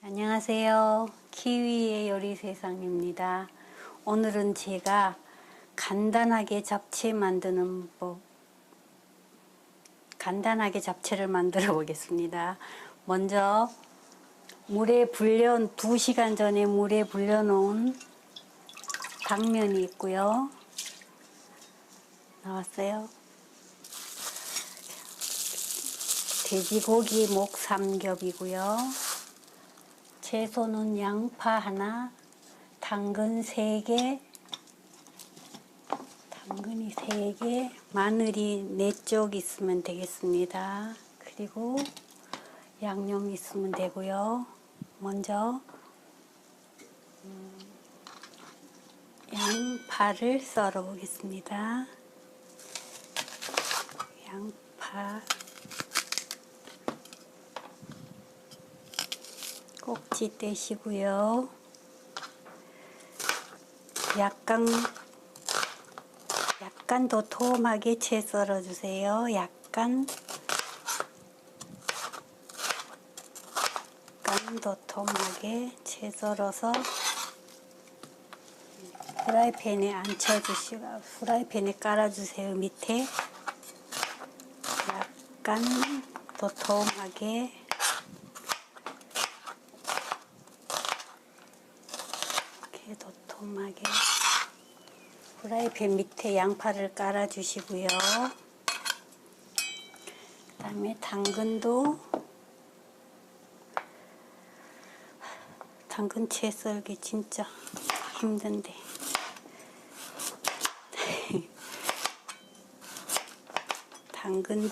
안녕하세요. 키위의 요리세상입니다. 오늘은 제가 간단하게 잡채 만드는 법, 간단하게 잡채를 만들어 보겠습니다. 먼저 물에 불려 2시간 전에 물에 불려 놓은 당면이 있고요. 나왔어요. 돼지고기 목 삼겹이고요. 채소는 양파 하나, 당근이 3개, 마늘이 4쪽 있으면 되겠습니다. 그리고 양념 있으면 되고요. 먼저 양파를 썰어 보겠습니다. 양파 꼭지 떼시고요. 약간 도톰하게 채 썰어 주세요. 약간 도톰하게 채 썰어서 프라이팬에 앉혀주시고 프라이팬에 깔아주세요. 밑에 약간 도톰하게 이렇게 도톰하게 프라이팬 밑에 양파를 깔아 주시고요. 그 다음에 당근도 당근 채 썰기 진짜 힘든데 당근은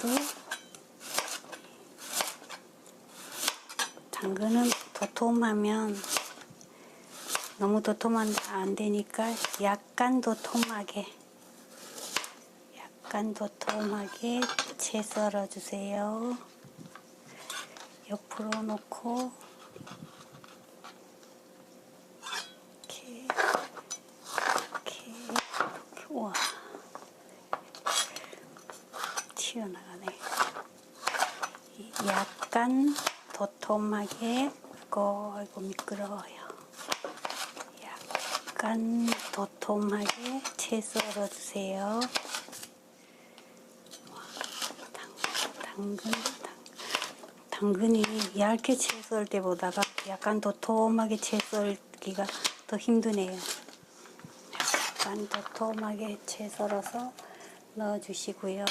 도톰하면 너무 도톰하면 안 되니까 약간 도톰하게 채 썰어 주세요. 옆으로 놓고 이렇게 우와 튀어나가네. 약간 도톰하게 아이고 미끄러워요. 약간 도톰하게 채 썰어 주세요. 당근이 얇게 채 썰 때보다가 약간 도톰하게 채 썰기가 더 힘드네요. 약간 도톰하게 채 썰어서 넣어 주시고요.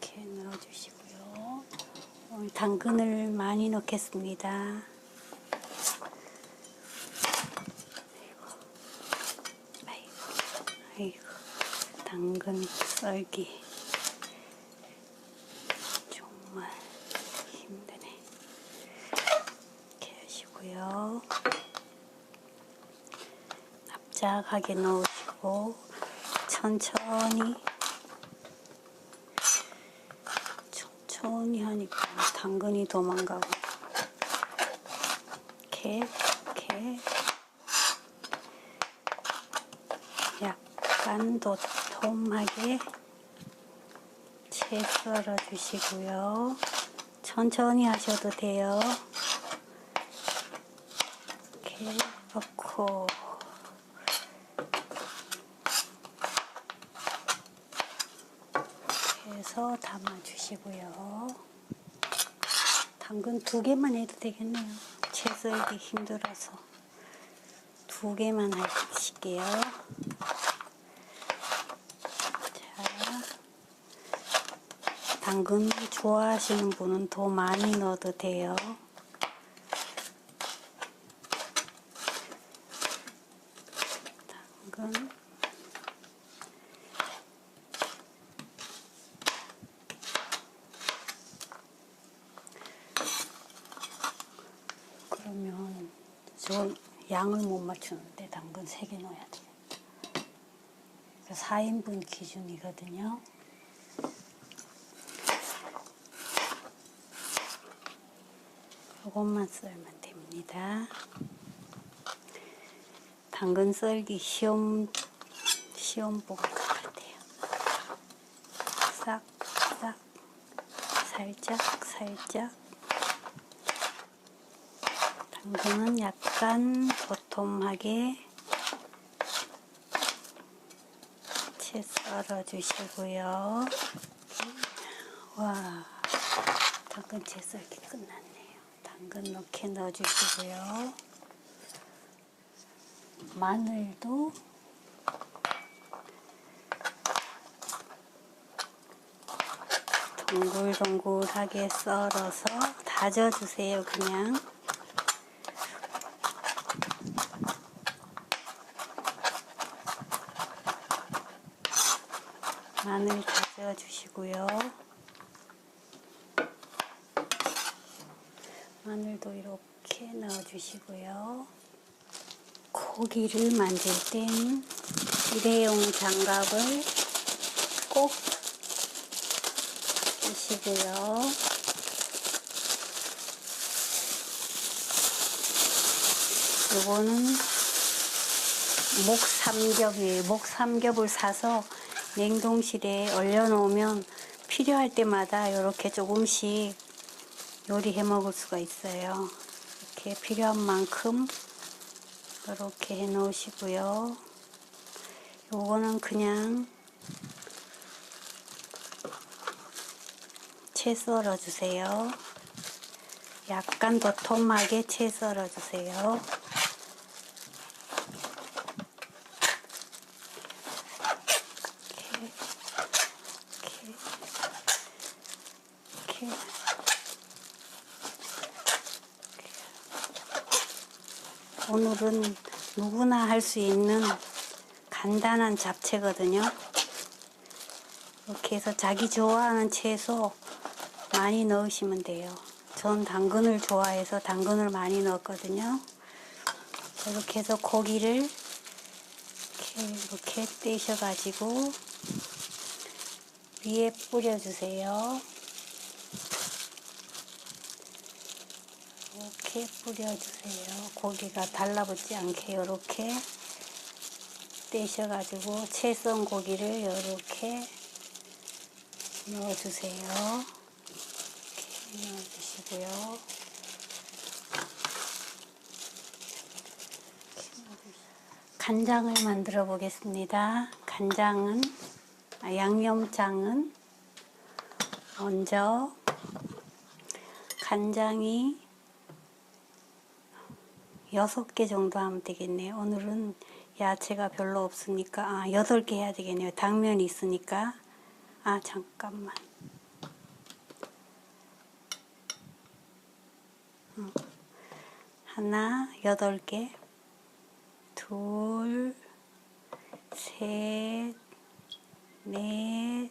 이렇게 넣어 주시고요. 오늘 당근을 많이 넣겠습니다. 아이고, 당근 썰기 정말 힘드네. 이렇게 하시고요. 납작하게 넣으시고 천천히 하니까 당근이 도망가고 이렇게 약간 도톰하게 채 썰어 주시고요. 천천히 하셔도 돼요. 이렇게 넣고 해서 담아 주시고요. 당근 2개만 해도 되겠네요. 채 썰기 힘들어서 2개만 하실게요. 당근 좋아하시는 분은 더 많이 넣어도 돼요. 당근 그러면 저 양을 못 맞추는데 당근 3개 넣어야 돼. 4인분 기준이거든요. 이것만 썰면 됩니다. 당근 썰기 시험 본 것 같아요. 싹 살짝 당근은 약간 도톰하게 채 썰어 주시고요. 와, 당근 채 썰기 끝났네요. 당근 넣게 넣어 주시고요. 마늘도 동글동글하게 썰어서 다져주세요. 그냥 마늘 다져주시고요. 마늘도 이렇게 넣어주시고요. 고기를 만들 땐 일회용 장갑을 꼭 끼시고요. 요거는 목삼겹이에요. 목삼겹을 사서 냉동실에 얼려놓으면 필요할 때마다 이렇게 조금씩 요리해 먹을 수가 있어요. 이렇게 필요한 만큼 이렇게 해 놓으시고요. 요거는 그냥 채 썰어 주세요. 약간 도톰하게 채 썰어 주세요. 이렇게 오늘은 누구나 할 수 있는 간단한 잡채거든요. 이렇게 해서 자기 좋아하는 채소 많이 넣으시면 돼요. 전 당근을 좋아해서 당근을 많이 넣었거든요. 이렇게 해서 고기를 이렇게 떼셔가지고 위에 뿌려주세요. 이렇게 뿌려주세요. 고기가 달라붙지 않게 이렇게 떼셔가지고 채 썬 고기를 이렇게 넣어주세요. 이렇게 넣어주시고요. 간장을 만들어 보겠습니다. 간장은 양념장은 먼저 간장이 6개 정도 하면 되겠네요. 오늘은 야채가 별로 없으니까 8개 해야 되겠네요. 당면이 있으니까. 잠깐만. 하나 8개, 둘, 셋, 넷,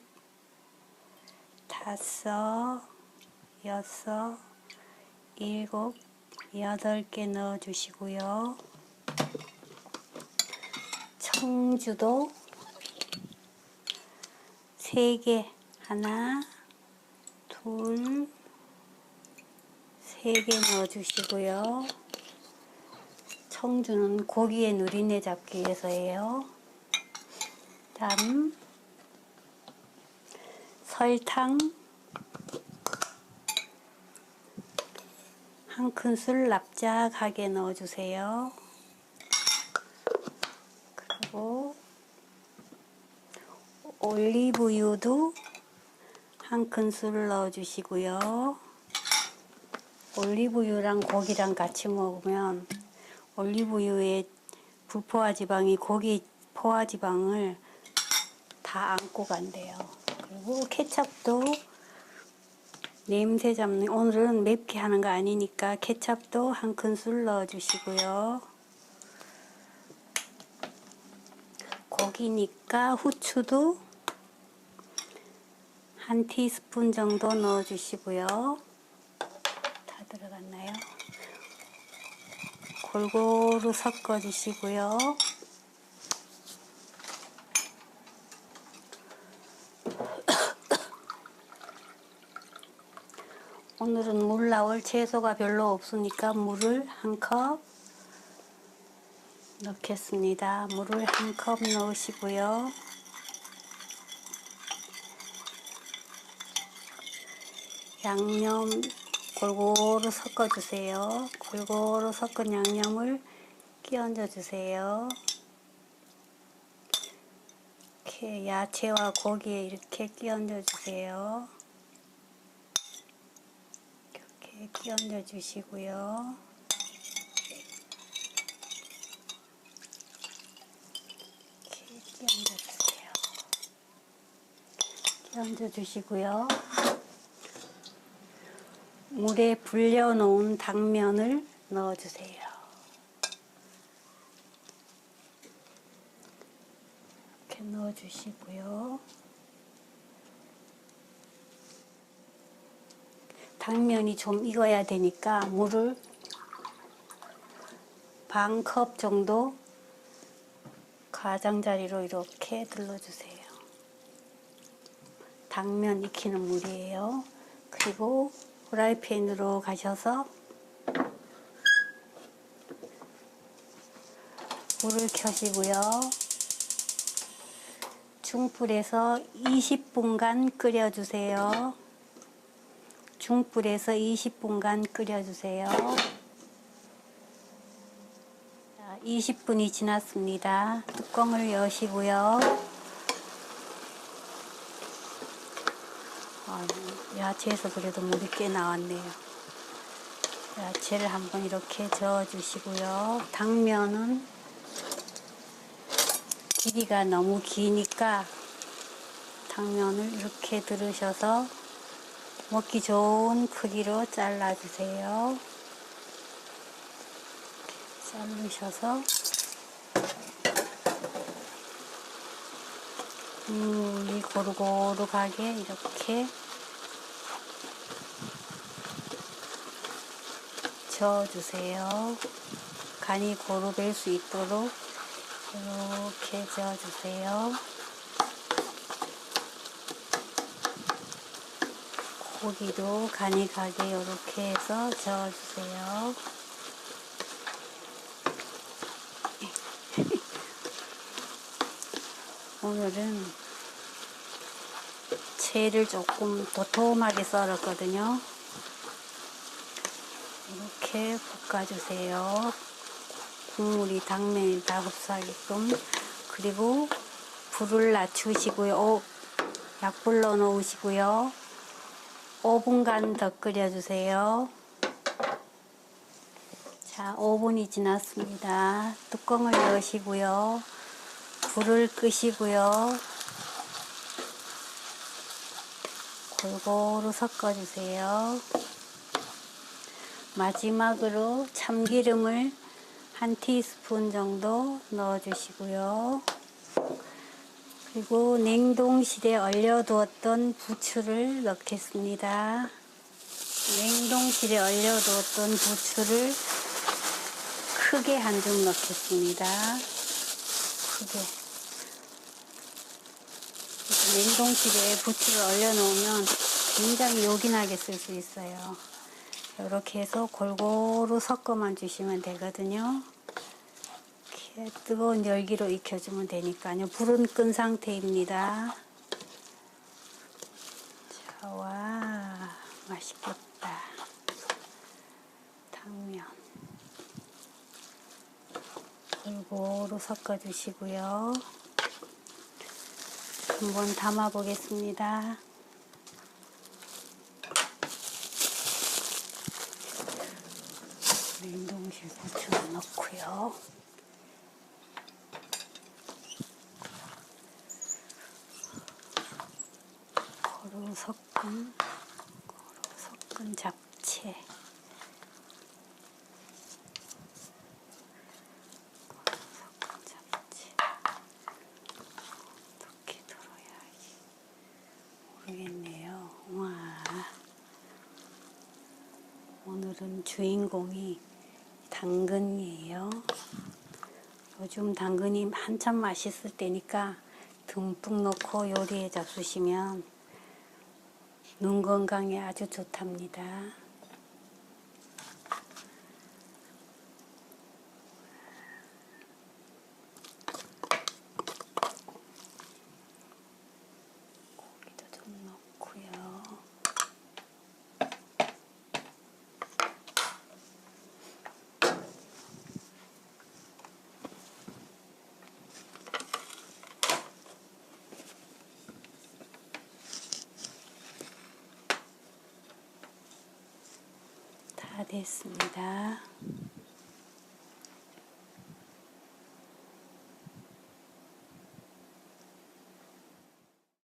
다섯, 여섯, 일곱, 8개 넣어 주시고요. 청주도 3개, 하나, 둘, 3개 넣어 주시고요. 청주는 고기의 누린내 잡기 위해서예요. 다음 설탕 1큰술 납작하게 넣어주세요. 그리고 올리브유도 1큰술 넣어주시고요. 올리브유랑 고기랑 같이 먹으면 올리브유의 불포화 지방이 고기 포화 지방을 다 안고 간대요. 그리고 케첩도 냄새 잡는, 오늘은 맵게 하는 거 아니니까 케첩도 1큰술 넣어주시고요. 고기니까 후추도 1티스푼 정도 넣어주시고요. 다 들어갔나요? 골고루 섞어주시고요. 오늘은 물 나올 채소가 별로 없으니까 물을 1컵 넣겠습니다. 물을 1컵 넣으시고요. 양념 골고루 섞어주세요. 골고루 섞은 양념을 끼얹어 주세요. 이렇게 야채와 고기에 이렇게 끼얹어 주세요. 이렇게 끼얹어 주시고요. 이렇게 끼얹어 주세요. 끼얹어 주시고요. 물에 불려놓은 당면을 넣어주세요. 이렇게 넣어주시고요. 당면이 좀 익어야 되니까 물을 반 컵 정도 가장자리로 이렇게 둘러주세요. 당면 익히는 물이에요. 그리고 프라이팬으로 가셔서 불을 켜시고요. 중불에서 20분간 끓여주세요. 중불에서 20분간 끓여주세요. 20분이 지났습니다. 뚜껑을 여시고요. 야채에서 그래도 물이 꽤 나왔네요. 야채를 한번 이렇게 저어주시고요. 당면은 길이가 너무 기니까 당면을 이렇게 들으셔서 먹기 좋은 크기로 잘라주세요. 자르셔서 물이 고루고루 가게 이렇게 저어주세요. 간이 고루 될 수 있도록 이렇게 저어주세요. 고기도 간이 가게 이렇게 해서 저어주세요. 오늘은 채를 조금 도톰하게 썰었거든요. 이렇게 볶아주세요. 국물이 당면이 다 흡수하게끔. 그리고 불을 낮추시고요. 약불로 놓으시고요. 5분간 더 끓여주세요. 자, 5분이 지났습니다. 뚜껑을 여시고요. 불을 끄시고요. 골고루 섞어주세요. 마지막으로 참기름을 한 티스푼 정도 넣어주시고요. 그리고 냉동실에 얼려두었던 부추를 넣겠습니다. 냉동실에 얼려두었던 부추를 크게 한 줌 넣겠습니다. 크게. 냉동실에 부추를 얼려놓으면 굉장히 요긴하게 쓸 수 있어요. 이렇게 해서 골고루 섞어만 주시면 되거든요. 이렇게 뜨거운 열기로 익혀주면 되니까요. 불은 끈 상태입니다. 자, 와, 맛있겠다. 당면 골고루 섞어주시고요. 한번 담아 보겠습니다. 냉동실 부추를 넣고요. 고루 섞은 잡채. 어떻게 들어야지 모르겠네요. 와, 오늘은 주인공이 당근이에요. 요즘 당근이 한참 맛있을 때니까 듬뿍 넣고 요리에 잡수시면 눈 건강에 아주 좋답니다. 고기도 좀 넣고요. 다 됐습니다.